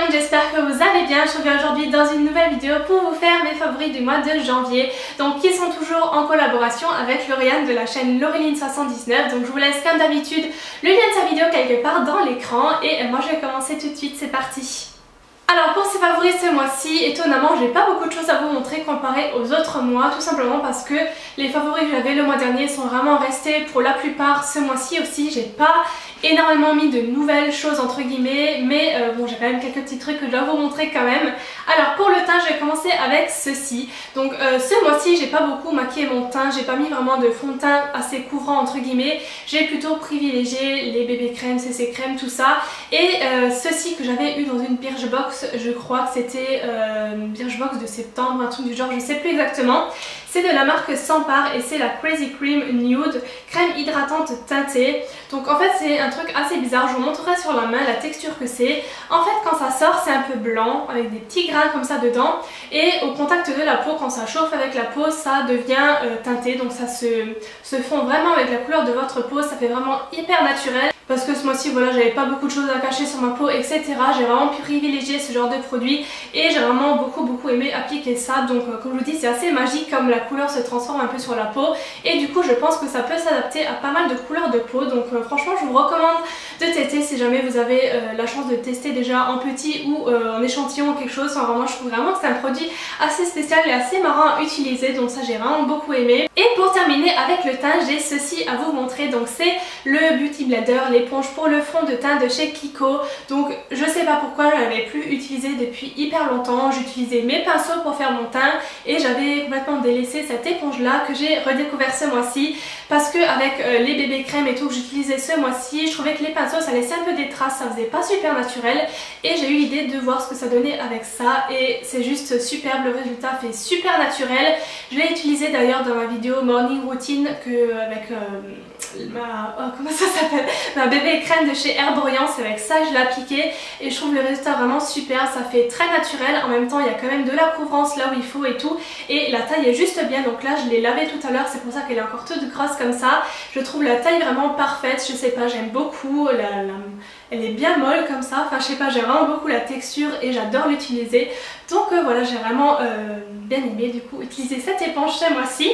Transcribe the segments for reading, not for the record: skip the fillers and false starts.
monde, j'espère que vous allez bien. Je reviens aujourd'hui dans une nouvelle vidéo pour vous faire mes favoris du mois de janvier. Donc qui sont toujours en collaboration avec Lauriane de la chaîne Laureline79. Donc je vous laisse comme d'habitude le lien de sa vidéo quelque part dans l'écran. Et moi je vais commencer tout de suite, c'est parti. Alors pour ces favoris ce mois-ci, étonnamment j'ai pas beaucoup de choses à vous montrer comparé aux autres mois, tout simplement parce que les favoris que j'avais le mois dernier sont vraiment restés pour la plupart ce mois-ci aussi. J'ai pas énormément mis de nouvelles choses entre guillemets, mais bon, j'ai quand même quelques petits trucs que je dois vous montrer quand même. Alors pour le teint, je vais commencer avec ceci. Donc ce mois-ci j'ai pas beaucoup maquillé mon teint, j'ai pas mis vraiment de fond de teint assez couvrant entre guillemets. J'ai plutôt privilégié les bébés crèmes, CC crème, tout ça. Et ceci que j'avais eu dans une Birchbox, je crois que c'était Birchbox de septembre, un truc du genre, je sais plus exactement. C'est de la marque Sampar et c'est la Crazy Cream Nude, crème hydratante teintée. Donc en fait c'est un truc assez bizarre, je vous montrerai sur la main la texture que c'est. En fait quand ça sort c'est un peu blanc avec des petits grains comme ça dedans. Et au contact de la peau, quand ça chauffe avec la peau, ça devient teinté. Donc ça se fond vraiment avec la couleur de votre peau, ça fait vraiment hyper naturel. Parce que ce mois-ci, voilà, j'avais pas beaucoup de choses à cacher sur ma peau, etc. J'ai vraiment privilégié ce genre de produit et j'ai vraiment beaucoup aimé appliquer ça. Donc comme je vous dis, c'est assez magique comme la couleur se transforme un peu sur la peau. Et du coup, je pense que ça peut s'adapter à pas mal de couleurs de peau. Donc franchement, je vous recommande de tester si jamais vous avez la chance de tester déjà en petit ou en échantillon ou quelque chose. Enfin, vraiment, je trouve vraiment que c'est un produit assez spécial et assez marrant à utiliser. Donc ça, j'ai vraiment beaucoup aimé. Et pour terminer avec le teint, j'ai ceci à vous montrer. Donc c'est le Beauty Blender, l'éponge pour le fond de teint de chez Kiko. Donc je sais pas pourquoi je l'avais plus utilisé depuis hyper longtemps. J'utilisais mes pinceaux pour faire mon teint et j'avais complètement délaissé cette éponge là que j'ai redécouvert ce mois-ci parce que avec les bébés crèmes et tout que j'utilisais ce mois-ci, je trouvais que les pinceaux ça laissait un peu des traces, ça faisait pas super naturel et j'ai eu l'idée de voir ce que ça donnait avec ça et c'est juste superbe, le résultat fait super naturel. Je l'ai utilisé d'ailleurs dans ma vidéo morning routine avec comment ça s'appelle, ma bébé crème de chez Herborian, c'est avec ça que je l'ai appliqué et je trouve le résultat vraiment super, ça fait très naturel, en même temps il y a quand même de la couvrance là où il faut et tout et la taille est juste bien. Donc là je l'ai lavée tout à l'heure, c'est pour ça qu'elle est encore toute grosse comme ça. Je trouve la taille vraiment parfaite, je sais pas, j'aime beaucoup, elle est bien molle comme ça, enfin je sais pas, j'ai vraiment beaucoup la texture et j'adore l'utiliser. Donc voilà, j'ai vraiment bien aimé du coup utiliser cette éponge ce mois-ci.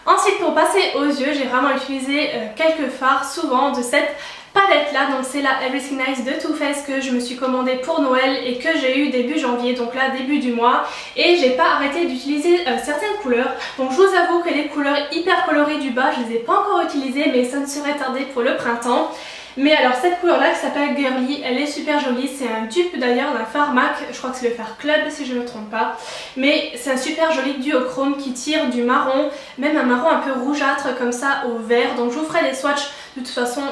Ensuite pour passer aux yeux, j'ai vraiment utilisé quelques fards souvent de cette palette là. Donc c'est la Everything Nice de Too Faced que je me suis commandée pour Noël et que j'ai eu début janvier, donc là début du mois. Et j'ai pas arrêté d'utiliser certaines couleurs. Donc je vous avoue que les couleurs hyper colorées du bas, je les ai pas encore utilisées mais ça ne serait tardé pour le printemps. Mais alors cette couleur là qui s'appelle Girly, elle est super jolie, c'est un dupe d'ailleurs d'un fard MAC, je crois que c'est le fard Club si je ne me trompe pas. Mais c'est un super joli duochrome qui tire du marron, même un marron un peu rougeâtre comme ça au vert. Donc je vous ferai des swatchs de toute façon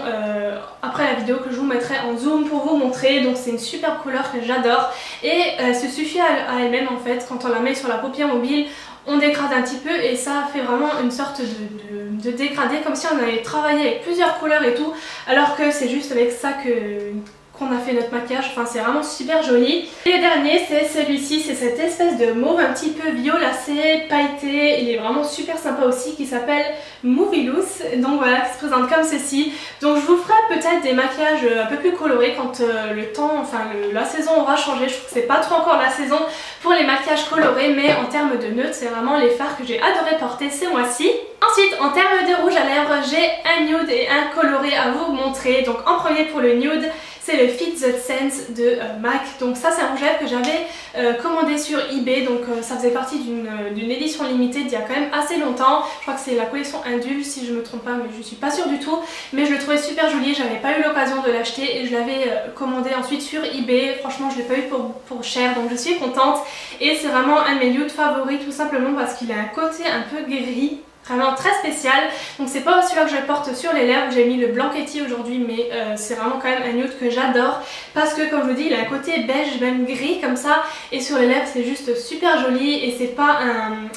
après la vidéo que je vous mettrai en zoom pour vous montrer. Donc c'est une super couleur que j'adore et elle se suffit à elle-même en fait. Quand on la met sur la paupière mobile, on dégrade un petit peu et ça fait vraiment une sorte de dégradé comme si on avait travaillé avec plusieurs couleurs et tout, alors que c'est juste avec ça qu'on a fait notre maquillage. Enfin c'est vraiment super joli. Et le dernier c'est celui-ci, c'est cette espèce de mauve un petit peu violacé, pailleté, il est vraiment super sympa aussi, qui s'appelle Movie Loose. Donc voilà, qui se présente comme ceci. Donc je vous ferai peut-être des maquillages un peu plus colorés quand le temps, enfin la saison aura changé. Je trouve que c'est pas trop encore la saison pour les maquillages colorés, mais en termes de neutres c'est vraiment les fards que j'ai adoré porter ce mois-ci. Ensuite en termes de rouge à lèvres, j'ai un nude et un coloré à vous montrer. Donc en premier pour le nude, c'est le Fit the Sense de MAC. Donc ça c'est un rouge à lèvres que j'avais commandé sur eBay. Donc ça faisait partie d'une édition limitée d'il y a quand même assez longtemps. Je crois que c'est la collection Indulge si je me trompe pas, mais je suis pas sûre du tout. Mais je le trouvais super joli, j'avais pas eu l'occasion de l'acheter et je l'avais commandé ensuite sur eBay. Franchement je l'ai pas eu pour cher, donc je suis contente. Et c'est vraiment un de mes nudes favoris tout simplement parce qu'il a un côté un peu gris, vraiment très spécial. Donc c'est pas celui-là que je porte sur les lèvres, j'ai mis le Blanchetti aujourd'hui, mais c'est vraiment quand même un nude que j'adore parce que comme je vous dis il a un côté beige même gris comme ça et sur les lèvres c'est juste super joli et c'est pas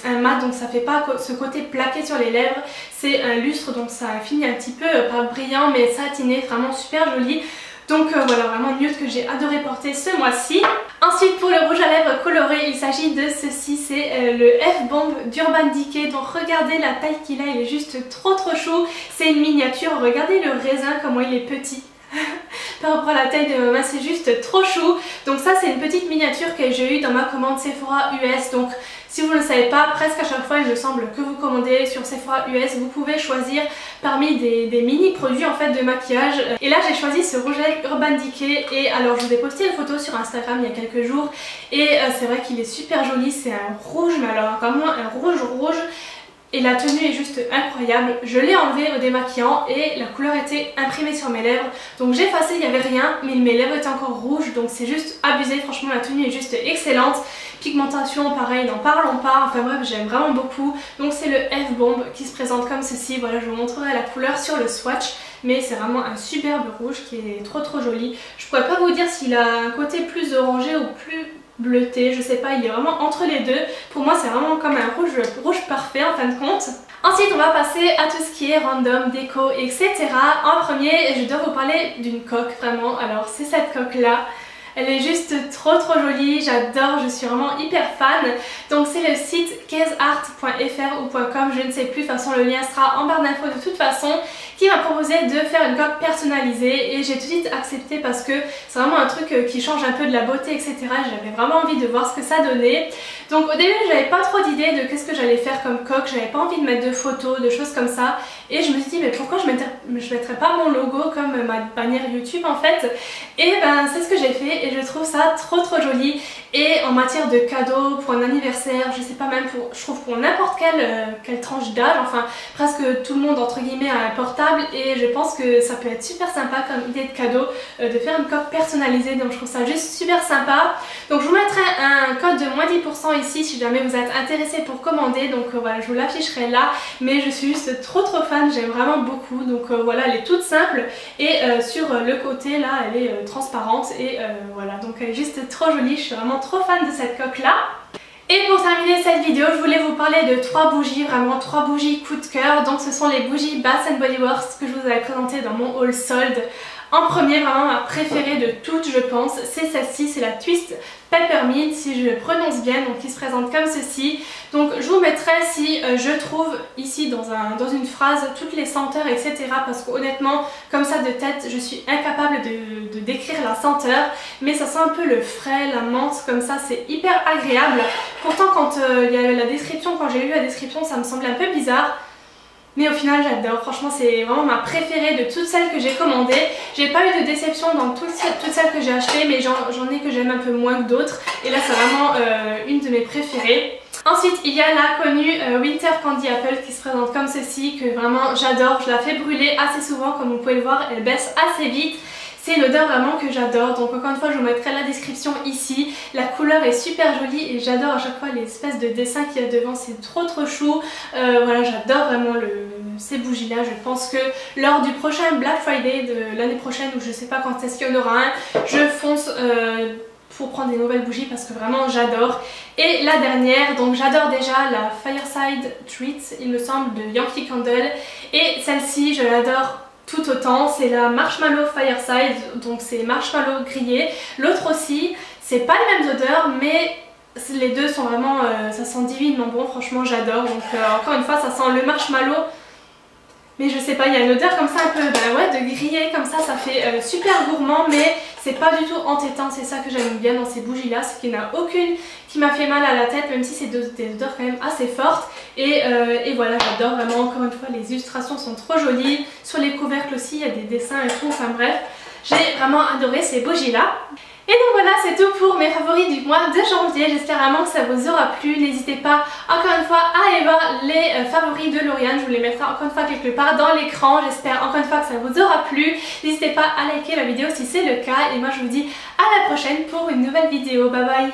un mat, donc ça fait pas ce côté plaqué sur les lèvres, c'est un lustre donc ça finit un petit peu pas brillant mais satiné, vraiment super joli. Donc voilà, vraiment nude que j'ai adoré porter ce mois-ci. Ensuite pour le rouge à lèvres coloré, il s'agit de ceci, c'est le F-Bomb d'Urban Decay. Donc regardez la taille qu'il a, il est juste trop chou. C'est une miniature, regardez le raisin comment il est petit. par rapport à la taille de ma main, c'est juste trop chou. Donc ça c'est une petite miniature que j'ai eue dans ma commande Sephora US. Donc si vous ne le savez pas, presque à chaque fois il me semble que vous commandez sur Sephora US, vous pouvez choisir parmi des mini produits en fait de maquillage. Et là j'ai choisi ce rouge à lèvres Urban Decay, et alors je vous ai posté une photo sur Instagram il y a quelques jours et c'est vrai qu'il est super joli, c'est un rouge mais alors vraiment un rouge rouge. Et la tenue est juste incroyable. Je l'ai enlevé au démaquillant et la couleur était imprimée sur mes lèvres. Donc j'ai effacé, il n'y avait rien, mais mes lèvres étaient encore rouges. Donc c'est juste abusé, franchement la tenue est juste excellente. Pigmentation pareil, n'en parlons pas. Enfin bref, j'aime vraiment beaucoup. Donc c'est le F-Bomb qui se présente comme ceci. Voilà, je vous montrerai la couleur sur le swatch. Mais c'est vraiment un superbe rouge qui est trop joli. Je pourrais pas vous dire s'il a un côté plus orangé ou plus bleuté, je sais pas, il est vraiment entre les deux. Pour moi c'est vraiment comme un rouge parfait en fin de compte. Ensuite on va passer à tout ce qui est random, déco, etc. En premier je dois vous parler d'une coque vraiment, alors c'est cette coque là. Elle est juste trop jolie, j'adore, je suis vraiment hyper fan. Donc c'est le site caseart.fr ou .com, je ne sais plus, de toute façon le lien sera en barre d'infos de toute façon, qui m'a proposé de faire une coque personnalisée et j'ai tout de suite accepté parce que c'est vraiment un truc qui change un peu de la beauté, etc. J'avais vraiment envie de voir ce que ça donnait. Donc au début j'avais pas trop d'idées de qu'est-ce que j'allais faire comme coque, j'avais pas envie de mettre de photos, de choses comme ça, et je me suis dit mais pourquoi je mettrais pas mon logo comme ma bannière YouTube en fait. Et ben c'est ce que j'ai fait et je trouve ça trop joli. Et en matière de cadeaux pour un anniversaire, je sais pas, même pour, je trouve pour n'importe quelle tranche d'âge, enfin presque tout le monde entre guillemets a un portable, et je pense que ça peut être super sympa comme idée de cadeau de faire une coque personnalisée. Donc je trouve ça juste super sympa. Donc je vous mettrai un code de moins 10% ici si jamais vous êtes intéressé pour commander. Donc voilà, je vous l'afficherai là, mais je suis juste trop fan, j'aime vraiment beaucoup. Donc voilà, elle est toute simple et sur le côté là elle est transparente et voilà, donc elle est juste trop jolie. Je suis vraiment trop fan de cette coque là. Et pour terminer cette vidéo, je voulais vous parler de 3 bougies, vraiment 3 bougies coup de cœur. Donc ce sont les bougies Bath & Body Works que je vous avais présentées dans mon haul solde. En premier, vraiment ma préférée de toutes je pense, c'est celle-ci, c'est la Twist Peppermint si je le prononce bien, donc qui se présente comme ceci. Donc je vous mettrai si je trouve ici dans une phrase toutes les senteurs etc, parce qu'honnêtement comme ça de tête je suis incapable de décrire la senteur, mais ça sent un peu le frais, la menthe comme ça, c'est hyper agréable. Pourtant quand il y a la description, quand j'ai lu la description ça me semblait un peu bizarre. Mais au final j'adore, franchement c'est vraiment ma préférée de toutes celles que j'ai commandées. J'ai pas eu de déception dans toutes celles que j'ai achetées, mais j'en ai que j'aime un peu moins que d'autres. Et là c'est vraiment une de mes préférées. Ensuite il y a la connue Winter Candy Apple qui se présente comme ceci, que vraiment j'adore. Je la fais brûler assez souvent, comme vous pouvez le voir, elle baisse assez vite. C'est une odeur vraiment que j'adore, donc encore une fois je vous mettrai la description ici. La couleur est super jolie et j'adore à chaque fois les espèces de dessins qu'il y a devant, c'est trop chou. Voilà, j'adore vraiment ces bougies là. Je pense que lors du prochain Black Friday de l'année prochaine, ou je sais pas quand est-ce qu'il y en aura un, je fonce pour prendre des nouvelles bougies parce que vraiment j'adore. Et la dernière, donc j'adore déjà la Fireside Treats, il me semble, de Yankee Candle, et celle-ci je l'adore tout autant, c'est la Marshmallow Fireside, donc c'est marshmallow grillé. L'autre aussi, c'est pas les mêmes odeurs, mais les deux sont vraiment, ça sent divinement bon, franchement j'adore. Donc encore une fois ça sent le marshmallow, mais je sais pas, il y a une odeur comme ça un peu de grillé comme ça fait super gourmand, mais c'est pas du tout entêtant. C'est ça que j'aime bien dans ces bougies là, c'est qu'il n'y en a aucune qui m'a fait mal à la tête, même si c'est des odeurs quand même assez fortes. Et voilà, j'adore vraiment, encore une fois les illustrations sont trop jolies. Sur les couvercles aussi il y a des dessins et tout, enfin bref, j'ai vraiment adoré ces bougies là. Et donc voilà, c'est tout pour mes favoris du mois de janvier. J'espère vraiment que ça vous aura plu. N'hésitez pas encore une fois à aller voir les favoris de Lauriane. Je vous les mettrai encore une fois quelque part dans l'écran. J'espère encore une fois que ça vous aura plu. N'hésitez pas à liker la vidéo si c'est le cas. Et moi je vous dis à la prochaine pour une nouvelle vidéo. Bye bye.